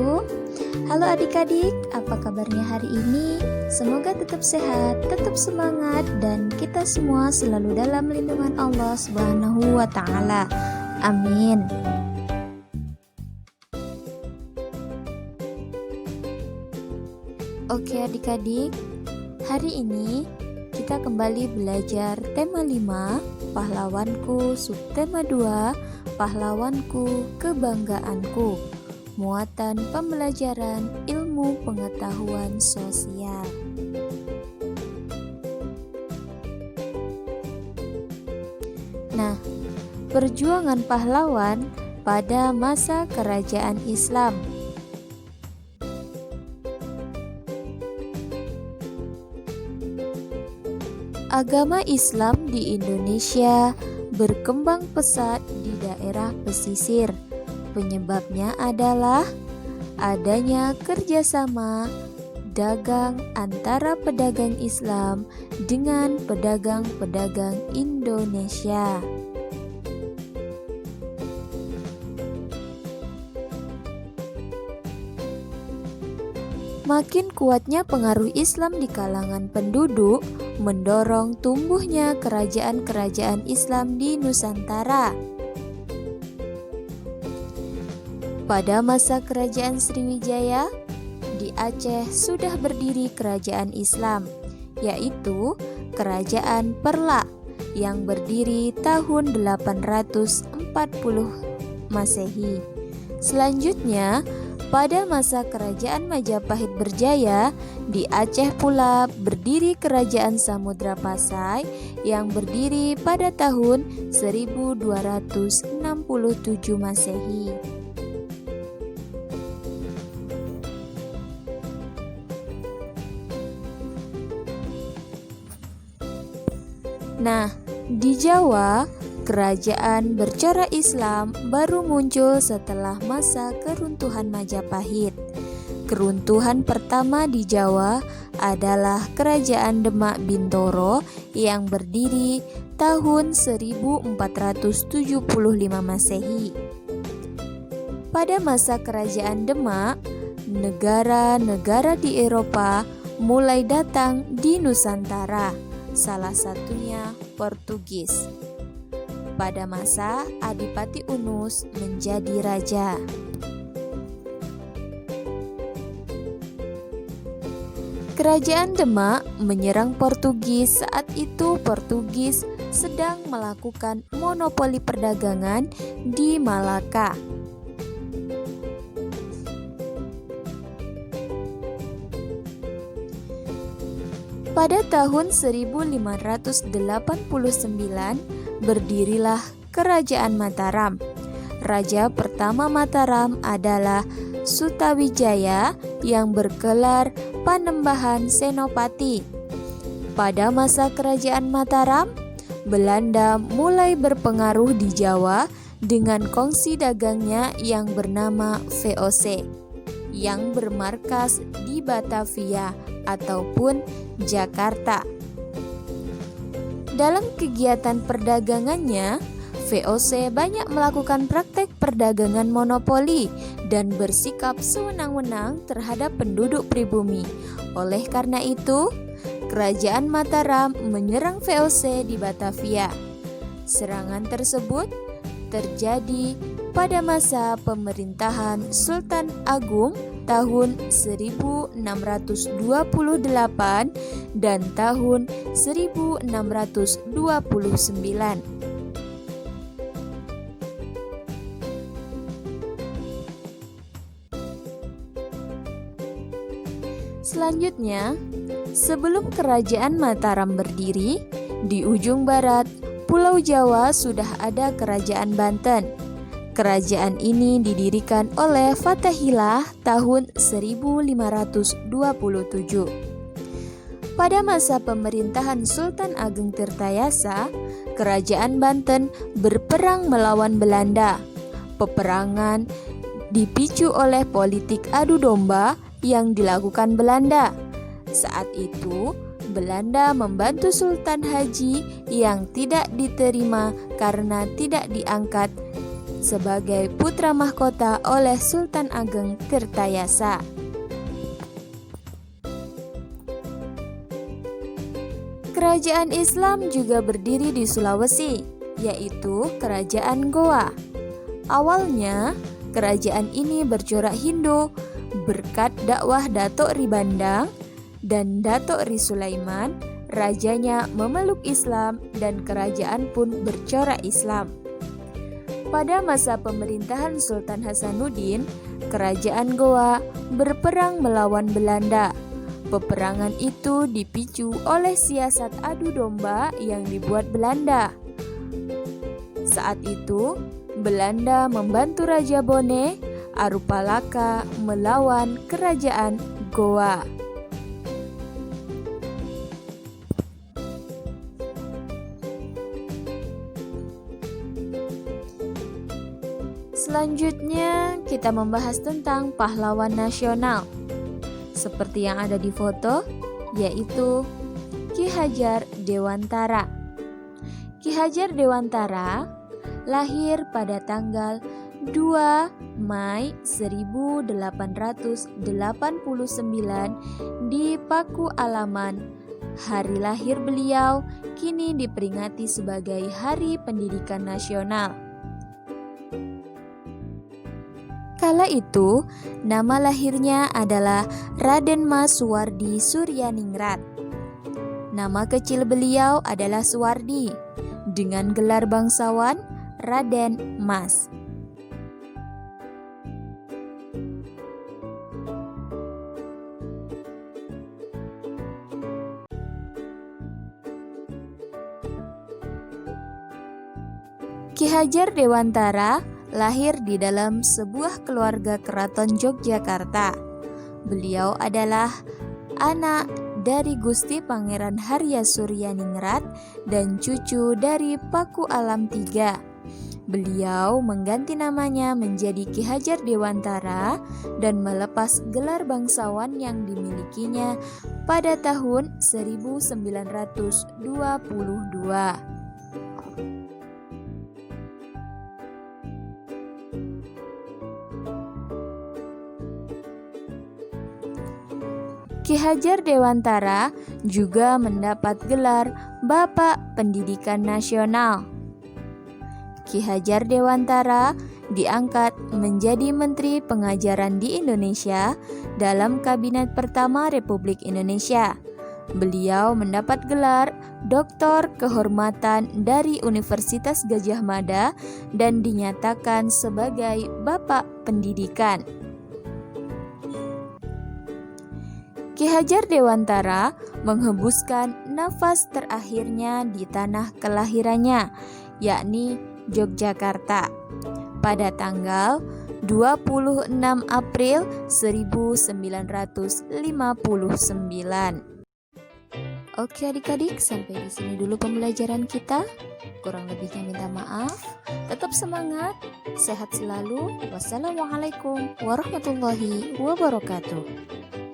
wabarakatuh. Halo adik-adik, apa kabarnya hari ini? Semoga tetap sehat, tetap semangat, dan kita semua selalu dalam lindungan Allah Subhanahu wa Ta'ala. Amin. Oke adik-adik, hari ini kita kembali belajar tema 5, pahlawanku, subtema 2, pahlawanku, kebanggaanku. Muatan pembelajaran ilmu pengetahuan sosial. Nah, perjuangan pahlawan pada masa kerajaan Islam. Agama Islam di Indonesia berkembang pesat di daerah pesisir. Penyebabnya adalah adanya kerjasama dagang antara pedagang Islam dengan pedagang-pedagang Indonesia. Makin kuatnya pengaruh Islam di kalangan penduduk mendorong tumbuhnya kerajaan-kerajaan Islam di Nusantara. Pada masa kerajaan Sriwijaya, di Aceh sudah berdiri kerajaan Islam, yaitu Kerajaan Perla yang berdiri tahun 840 Masehi. Selanjutnya, pada masa kerajaan Majapahit berjaya, di Aceh pula berdiri kerajaan Samudra Pasai yang berdiri pada tahun 1267 Masehi. Nah, di Jawa, kerajaan bercorak Islam baru muncul setelah masa keruntuhan Majapahit. Keruntuhan pertama di Jawa adalah Kerajaan Demak Bintoro yang berdiri tahun 1475 Masehi. Pada masa Kerajaan Demak, negara-negara di Eropa mulai datang di Nusantara, salah satunya Portugis. Pada masa Adipati Unus menjadi raja. Kerajaan Demak menyerang Portugis. Saat itu Portugis sedang melakukan monopoli perdagangan di Malaka. Pada tahun 1589 berdirilah Kerajaan Mataram. Raja pertama Mataram adalah Sutawijaya yang bergelar Panembahan Senopati. Pada masa Kerajaan Mataram, Belanda mulai berpengaruh di Jawa dengan kongsi dagangnya yang bernama VOC yang bermarkas di Batavia ataupun Jakarta. Dalam kegiatan perdagangannya, VOC banyak melakukan praktek perdagangan monopoli dan bersikap sewenang-wenang terhadap penduduk pribumi. Oleh karena itu, Kerajaan Mataram menyerang VOC di Batavia. Serangan tersebut terjadi pada masa pemerintahan Sultan Agung tahun 1628 dan tahun 1629. Selanjutnya, sebelum Kerajaan Mataram berdiri, di ujung barat Pulau Jawa sudah ada Kerajaan Banten. Kerajaan ini didirikan oleh Fathahillah tahun 1527. Pada masa pemerintahan Sultan Ageng Tirtayasa, Kerajaan Banten berperang melawan Belanda. Peperangan dipicu oleh politik adu domba yang dilakukan Belanda. Saat itu, Belanda membantu Sultan Haji yang tidak diterima karena tidak diangkat sebagai putra mahkota oleh Sultan Ageng Tirtayasa. Kerajaan Islam juga berdiri di Sulawesi, yaitu Kerajaan Goa. Awalnya, kerajaan ini bercorak Hindu berkat dakwah Datuk Ri Bandang dan Datuk Ri Sulaiman. Rajanya memeluk Islam dan kerajaan pun bercorak Islam. Pada masa pemerintahan Sultan Hasanuddin, kerajaan Goa berperang melawan Belanda. Peperangan itu dipicu oleh siasat adu domba yang dibuat Belanda. Saat itu, Belanda membantu Raja Bone Arupalaka melawan kerajaan Goa. Selanjutnya, kita membahas tentang pahlawan nasional. Seperti yang ada di foto, yaitu Ki Hajar Dewantara. Ki Hajar Dewantara lahir pada tanggal 2 Mei 1889 di Paku Alaman. Hari lahir beliau kini diperingati sebagai Hari Pendidikan Nasional. Kala itu, nama lahirnya adalah Raden Mas Suwardi Suryaningrat. Nama kecil beliau adalah Suwardi, dengan gelar bangsawan Raden Mas. Ki Hajar Dewantara lahir di dalam sebuah keluarga keraton Yogyakarta. Beliau adalah anak dari Gusti Pangeran Harya Suryaningrat dan cucu dari Paku Alam III. Beliau mengganti namanya menjadi Ki Hajar Dewantara dan melepas gelar bangsawan yang dimilikinya pada tahun 1922. Ki Hajar Dewantara juga mendapat gelar Bapak Pendidikan Nasional. Ki Hajar Dewantara diangkat menjadi Menteri Pengajaran di Indonesia dalam Kabinet pertama Republik Indonesia. Beliau mendapat gelar Doktor Kehormatan dari Universitas Gadjah Mada dan dinyatakan sebagai Bapak Pendidikan. Ki Hajar Dewantara menghembuskan nafas terakhirnya di tanah kelahirannya, yakni Yogyakarta, pada tanggal 26 April 1959. Oke adik-adik, sampai di sini dulu pembelajaran kita. Kurang lebihnya minta maaf. Tetap semangat, sehat selalu. Wassalamualaikum warahmatullahi wabarakatuh.